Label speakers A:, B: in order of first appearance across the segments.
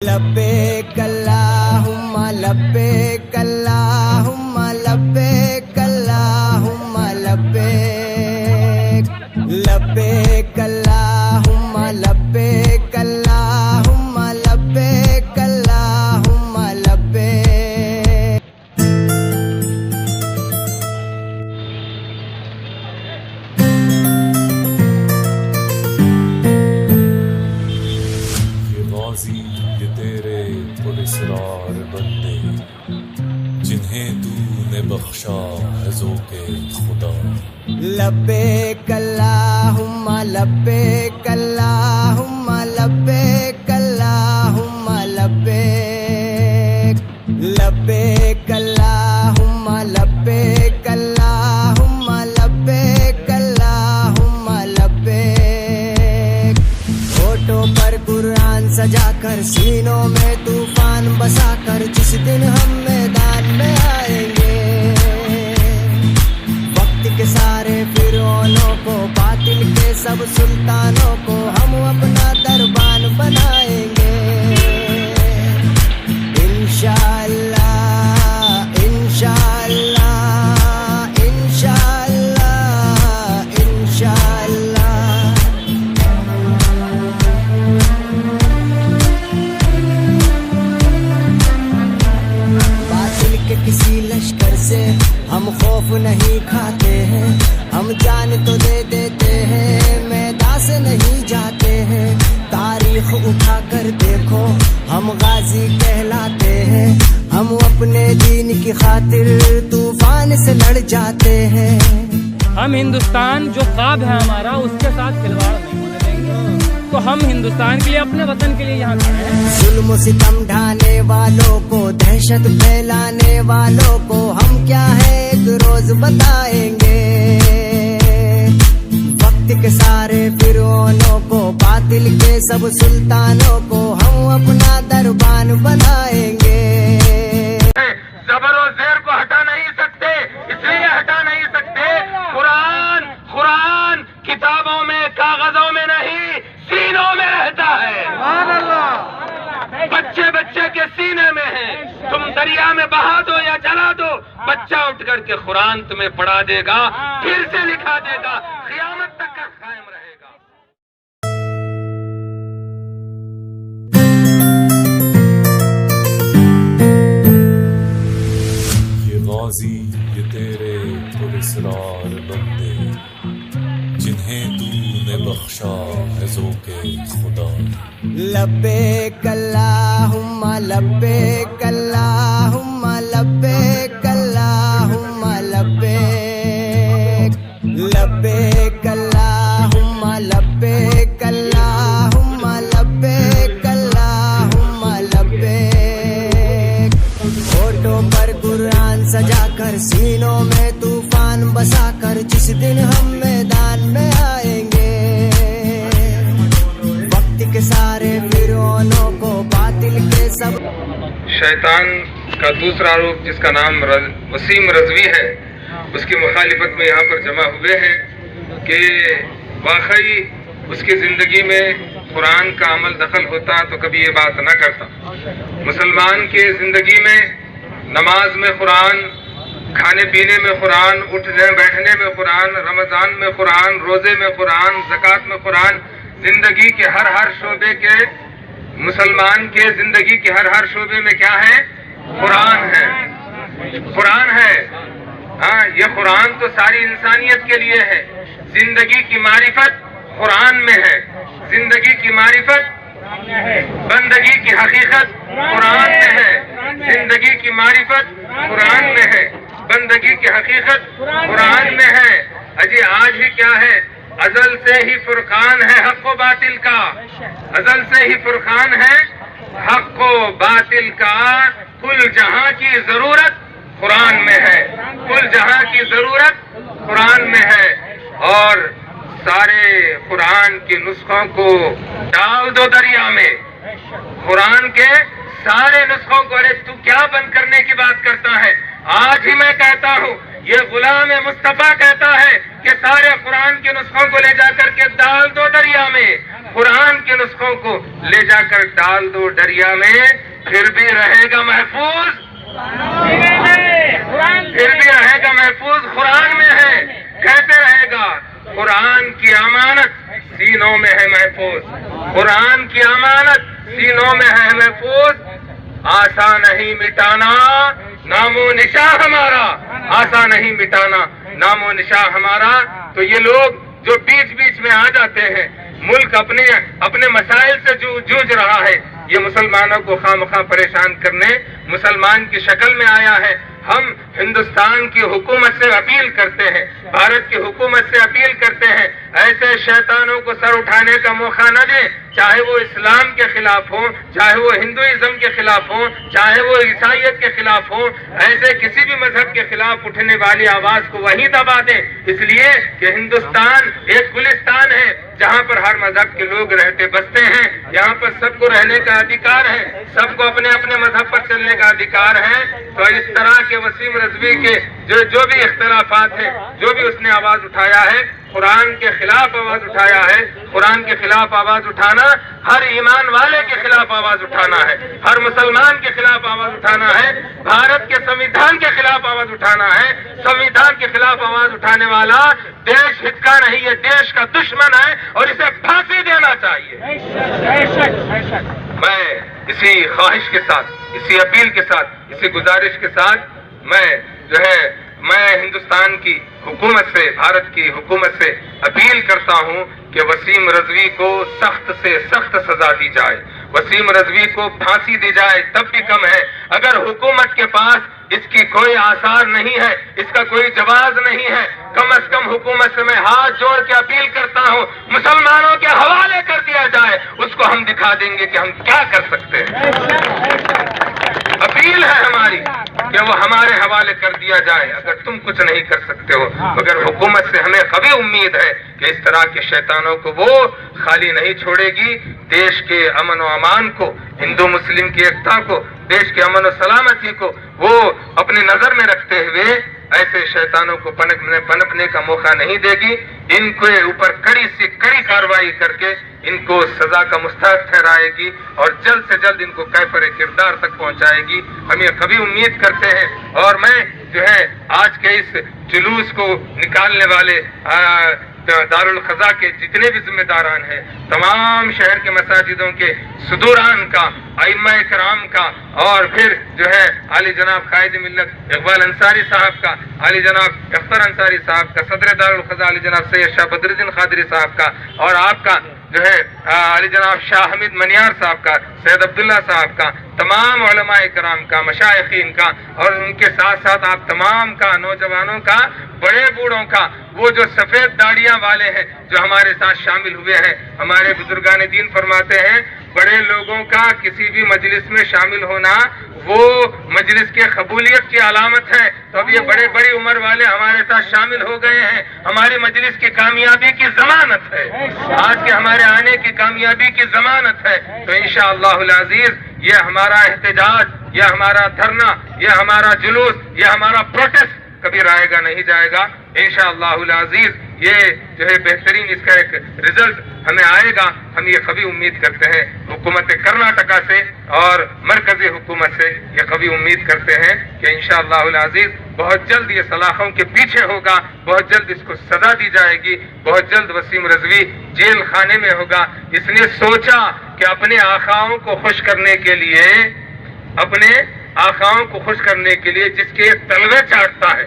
A: لبیک اللہم لبیک اللہم لبیک اللہم لبیک لبیک اللہم لبیک اللہم لبیک اللہم لبیک.
B: یہ غازی یہ تیرے پراسرار بندے جنہیں تو نے بخشا ہے ذوق خدا.
A: لبیک اللہم لبیک اللہم لبیک اللہم لبیک لبیک اللہم لبیک اللہم لبیک اللہم لبیک. ہوٹوں پر قرآن سجا کر سینوں میں طوفان بسا کر جس دن ہم میدان میں آئیں گے وقت کے سارے فرعونوں کو باطل کے سب سلطانوں کو ہم اپنا دربان بنائیں گے انشاءاللہ انشاءاللہ انشاءاللہ انشاءاللہ. باطل کے کسی لشکر سے ہم خوف نہیں کھاتے ہیں, ہم جان تو دے دیتے ہیں میدان سے نہیں جاتے ہیں. تاریخ اٹھا کر دیکھو ہم غازی کہلاتے ہیں, ہم اپنے دین کی خاطر طوفان سے لڑ جاتے ہیں.
C: ہم ہندوستان جو خواب ہے ہمارا اس کے ساتھ کھلواڑ نہیں ہونے دیں گے, تو ہم ہندوستان کے لیے اپنے وطن کے لیے یہاں کھڑے ہیں.
A: ظلم و ستم ڈھانے والوں کو دہشت پھیلانے والوں کو ہم کیا ہے ایک روز بتائیں گے. وقت کے سارے فرعونوں کو باطل کے سب سلطانوں کو ہم اپنا دربان بنائیں گے.
D: زبر و زیر کو ہٹا نہیں سکتے, اس لیے ہٹا نہیں سکتے قرآن کتابوں میں کاغذوں میں نہیں سینوں میں رہتا ہے. بچے بچے کے سینے میں ہے, تم دریا میں بہا دو یا جلا دو, بچہ اٹھ کر کے قرآن تمہیں پڑھا دے گا, پھر سے لکھا دے گا, قیامت تک کا قائم رہے گا.
B: یہ غازی یہ تیرے پراسرار بندے جنہیں تو نے بخشا ہے ذوق خدا.
A: لبیک اللہم لبیک اللہم لبیک اللہم لبیک لبیک اللہم لبیک اللہم لبیک اللہم لبیک. ہوٹوں پر قرآن سجا کر سینوں میں طوفان بسا کر جس دن ہم میدان میں آئیں گے وقت کے سارے فرعونوں کو باطل کے سب.
D: شیطان کا دوسرا روپ جس کا نام وسیم رضوی ہے, اس کی مخالفت میں یہاں پر جمع ہوئے ہیں کہ واقعی اس کی زندگی میں قرآن کا عمل دخل ہوتا تو کبھی یہ بات نہ کرتا. مسلمان کی زندگی میں نماز میں قرآن, کھانے پینے میں قرآن, اٹھنے بیٹھنے میں قرآن, رمضان میں قرآن, روزے میں قرآن, زکوٰۃ میں قرآن, زندگی کے ہر شعبے کے مسلمان کے زندگی کے ہر شعبے میں کیا ہے؟ قرآن ہے, قرآن ہے. ہاں, یہ قرآن تو ساری انسانیت کے لیے ہے. زندگی کی معرفت قرآن میں ہے, زندگی کی معرفت بندگی کی حقیقت قرآن میں ہے, زندگی کی معرفت قرآن میں ہے, بندگی کی حقیقت قرآن میں ہے. اجی آج ہی کیا ہے؟ ازل سے ہی فرقان ہے حق و باطل کا, ازل سے ہی فرقان ہے حق و باطل کا. کل جہاں کی ضرورت قرآن میں ہے, کل جہاں کی ضرورت قرآن میں ہے. اور سارے قرآن کے نسخوں کو ڈال دو دریا میں, قرآن کے سارے نسخوں کو. ارے تو کیا بند کرنے کی بات کرتا ہے؟ آج ہی میں کہتا ہوں, یہ غلام مصطفیٰ کہتا ہے کہ سارے قرآن کے نسخوں کو لے جا کر کے ڈال دو دریا میں، قرآن کے نسخوں کو لے جا کر ڈال دو دریا میں، پھر بھی رہے گا محفوظ، پھر بھی رہے گا محفوظ، قرآن میں ہے، کہتے رہے گا قرآن کی امانت سینوں میں ہے محفوظ، قرآن کی امانت سینوں میں ہے محفوظ، آسان نہیں مٹانا نام و نشان ہمارا، آسان نہیں مٹانا نام و نشان ہمارا۔ تو یہ لوگ جو بیچ بیچ میں آ جاتے ہیں، ملک اپنے مسائل سے جوجھ رہا ہے، یہ مسلمانوں کو خواہ پریشان کرنے مسلمان کی شکل میں آیا ہے۔ ہم ہندوستان کی حکومت سے اپیل کرتے ہیں، بھارت کی حکومت سے اپیل کرتے ہیں، ایسے شیطانوں کو سر اٹھانے کا موقع نہ دیں، چاہے وہ اسلام کے خلاف ہوں، چاہے وہ ہندوازم کے خلاف ہوں، چاہے وہ عیسائیت کے خلاف ہوں، ایسے کسی بھی مذہب کے خلاف اٹھنے والی آواز کو وہیں دبا دیں، اس لیے کہ ہندوستان ایک گلستان ہے جہاں پر ہر مذہب کے لوگ رہتے بستے ہیں، یہاں پر سب کو رہنے کا ادھیکار ہے، سب کو اپنے اپنے مذہب پر چلنے کا ادھیکار ہے۔ تو اس طرح کے وسیم رضوی کے جو بھی اختلافات ہیں، جو بھی اس نے آواز اٹھایا ہے، قرآن کے خلاف آواز اٹھایا ہے، قرآن کے خلاف آواز اٹھانا ہر ایمان والے کے خلاف آواز اٹھانا ہے، ہر مسلمان کے خلاف آواز اٹھانا ہے، بھارت کے سمویدھان کے خلاف آواز اٹھانا ہے۔ سمویدھان کے خلاف آواز اٹھانے والا دیش ہت کا نہیں، یہ دیش کا دشمن ہے اور اسے پھانسی دینا چاہیے۔ میں اسی خواہش کے ساتھ، اسی اپیل کے ساتھ، اسی گزارش کے ساتھ میں ہندوستان کی حکومت سے، بھارت کی حکومت سے اپیل کرتا ہوں کہ وسیم رضوی کو سخت سے سخت سزا دی جائے، وسیم رضوی کو پھانسی دی جائے تب بھی کم ہے۔ اگر حکومت کے پاس اس کی کوئی آثار نہیں ہے، اس کا کوئی جواز نہیں ہے، کم از کم حکومت سے میں ہاتھ جوڑ کے اپیل کرتا ہوں مسلمانوں کے حوالے کر دیا جائے، اس کو ہم دکھا دیں گے کہ ہم کیا کر سکتے ہیں۔ اپیل ہے ہماری کہ وہ ہمارے حوالے کر دیا جائے اگر تم کچھ نہیں کر سکتے ہو، مگر حکومت سے ہمیں قوی امید ہے کہ اس طرح کے شیطانوں کو وہ خالی نہیں چھوڑے گی، دیش کے امن و امان کو، ہندو مسلم کی ایکتا کو، دیش کے امن و سلامتی کو وہ اپنی نظر میں رکھتے ہوئے ایسے شیطانوں کو پنپنے کا موقع نہیں دے گی، ان کے اوپر کڑی سے کڑی کارروائی کر کے ان کو سزا کا مستحق ٹھہرائے گی اور جلد سے جلد ان کو کیفر کردار تک پہنچائے گی، ہم یہ کبھی امید کرتے ہیں۔ اور میں آج کے اس جلوس کو نکالنے والے دارالخضا کے جتنے بھی ذمہ داران ہیں، تمام شہر کے مساجدوں کے صدوران کا، ائمہ کرام کا، اور پھر عالی جناب قائد ملت اقبال انصاری صاحب کا، عالی جناب اختر انصاری صاحب کا، صدر دارالخضا علی جناب سید شاہ بدر الدین قادری صاحب کا، اور آپ کا علی جناب شاہ حمید منیار صاحب کا، سید عبداللہ صاحب کا، تمام علماء کرام کا، مشائخین کا، اور ان کے ساتھ ساتھ آپ تمام کا، نوجوانوں کا، بڑے بوڑھوں کا، وہ جو سفید داڑیاں والے ہیں جو ہمارے ساتھ شامل ہوئے ہیں، ہمارے بزرگان دین فرماتے ہیں بڑے لوگوں کا کسی بھی مجلس میں شامل ہونا وہ مجلس کے قبولیت کی علامت ہے۔ تو اب یہ بڑی عمر والے ہمارے ساتھ شامل ہو گئے ہیں، ہماری مجلس کی کامیابی کی ضمانت ہے، آج کے ہمارے آنے کی کامیابی کی ضمانت ہے۔ تو انشاءاللہ العزیز یہ ہمارا احتجاج، یہ ہمارا دھرنا، یہ ہمارا جلوس، یہ ہمارا پروٹیسٹ کبھی رائے گا نہیں جائے گا انشاءاللہ العزیز۔ یہ بہترین اس کا ایک رزلٹ ہمیں آئے گا، ہم یہ کبھی امید کرتے ہیں حکومت کرناٹکا سے اور مرکزی حکومت سے، یہ کبھی امید کرتے ہیں کہ انشاءاللہ العزیز بہت جلد یہ سلاخوں کے پیچھے ہوگا، بہت جلد اس کو سزا دی جائے گی، بہت جلد وسیم رضوی جیل خانے میں ہوگا۔ اس نے سوچا کہ اپنے آقاؤں کو خوش کرنے کے لیے، اپنے آقاؤں کو خوش کرنے کے لیے جس کے تلوے چاٹتا ہے،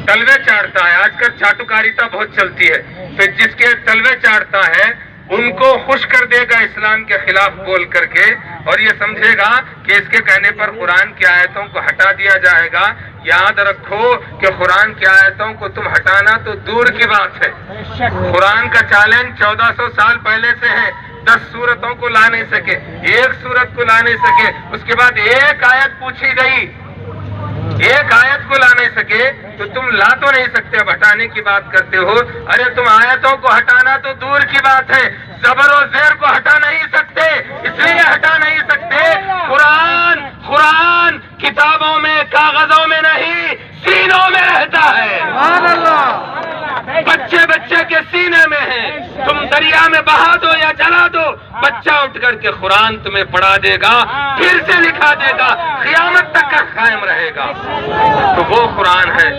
D: تلوے چاٹتا ہے، آج کل چاٹوکاریتا بہت چلتی ہے، تو جس کے تلوے چاٹتا ہے ان کو خوش کر دے گا اسلام کے خلاف بول کر کے، اور یہ سمجھے گا کہ اس کے کہنے پر قرآن کی آیتوں کو ہٹا دیا جائے گا۔ یاد رکھو کہ قرآن کی آیتوں کو تم ہٹانا تو دور کی بات ہے، قرآن کا چیلنج 1400 سال پہلے سے ہے، 10 سورتوں کو لا نہیں سکے، ایک سورت کو لا نہیں سکے، اس کے بعد ایک آیت پوچھی گئی، ایک آیت کو لا نہیں سکے، تو تم لا تو نہیں سکتے، اب ہٹانے کی بات کرتے ہو۔ ارے تم آیتوں کو ہٹانا تو دور کی بات ہے، زبر و زیر کو ہٹا نہیں سکتے، اس لیے ہٹا نہیں سکتے قرآن کتابوں میں، کاغذوں میں نہیں، سینوں میں رہتا ہے۔ بہا دو یا جلا دو، بچہ اٹھ کر کے قرآن تمہیں پڑھا دے گا، پھر سے لکھا دے گا، قیامت تک کا قائم رہے گا۔ تو وہ قرآن ہے،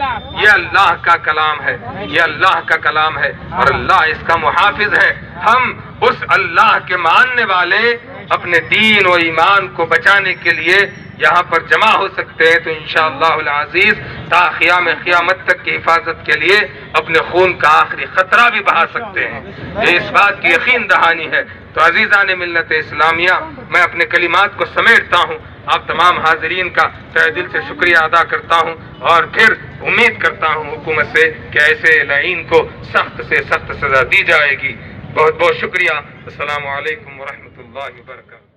D: یہ اللہ کا کلام ہے، یہ اللہ کا کلام ہے، اور اللہ اس کا محافظ ہے۔ ہم اس اللہ کے ماننے والے اپنے دین و ایمان کو بچانے کے لیے یہاں پر جمع ہو سکتے ہیں، تو انشاءاللہ العزیز تا قیام قیامت تک کی حفاظت کے لیے اپنے خون کا آخری خطرہ بھی بہا سکتے ہیں۔ یہ اس بات کی یقین دہانی ہے۔ تو عزیزان ملت اسلامیہ، میں اپنے کلمات کو سمیٹتا ہوں، آپ تمام حاضرین کا تہہ دل سے شکریہ ادا کرتا ہوں، اور پھر امید کرتا ہوں حکومت سے کہ ایسے لعین کو سخت سے سخت سزا دی جائے گی۔ بہت بہت شکریہ۔ السلام علیکم ورحمۃ اللہ وبرکاتہ۔